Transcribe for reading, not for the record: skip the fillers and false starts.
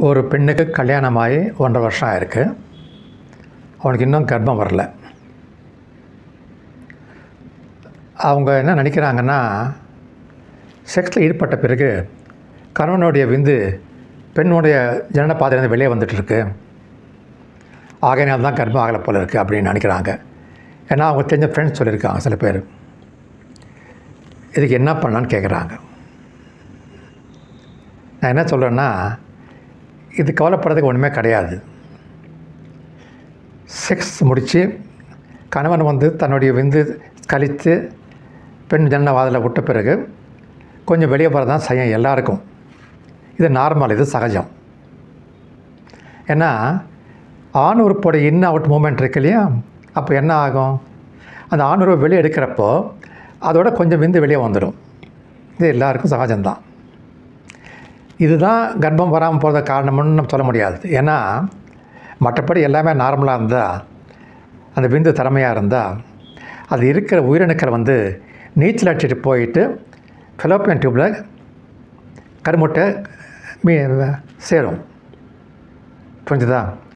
ஒரு பெண்ணுக்கு கல்யாணமாகி 1.5 வருஷம் ஆயிருக்கு. அவனுக்கு இன்னும் கர்ப்பம் வரல. அவங்க என்ன நினைக்கிறாங்கன்னா, செக்ஸில் ஈடுபட்ட பிறகு கணவனுடைய விந்து பெண்ணுடைய ஜனன பாதையிலேருந்து வெளியே வந்துட்டுருக்கு, ஆகையினால் தான் கர்ப்பம் ஆகலை போல இருக்குது அப்படின்னு நினைக்கிறாங்க. ஏன்னா அவங்க தெரிஞ்ச ஃப்ரெண்ட்ஸ் சொல்லியிருக்காங்க சில பேர். இதுக்கு என்ன பண்ணலான்னு கேட்குறாங்க. நான் என்ன சொல்கிறேன்னா, இது கவலைப்படுறதுக்கு ஒன்றுமே கிடையாது. செக்ஸ் முடித்து கணவன் வந்து தன்னுடைய விந்து கழித்து பெண் ஜனன வாதில் விட்ட பிறகு கொஞ்சம் வெளியே போகிறது தான் செய்யும் எல்லாருக்கும். இது நார்மல், இது சகஜம். ஏன்னா ஆண் உறுப்போட இன் அவுட் மூமெண்ட் இருக்கு இல்லையா, அப்போ என்ன ஆகும், அந்த ஆண் உறுப்பை வெளியே எடுக்கிறப்போ அதோட கொஞ்சம் விந்து வெளியே வந்துடும். இது எல்லாருக்கும் சகஜம்தான். இதுதான் கர்ப்பம் வராமல் போகிறத காரணம்னு நம்ம சொல்ல முடியாது. ஏன்னா மற்றபடி எல்லாமே நார்மலாக இருந்தால், அந்த விந்து திறமையாக இருந்தால், அது இருக்கிற உயிரணுக்கள் வந்து நீச்சல் அடிச்சுட்டு போயிட்டு ஃபெலோப்பியன் டியூப்பில் கருமுட்டை சேரும். புரிஞ்சுதா?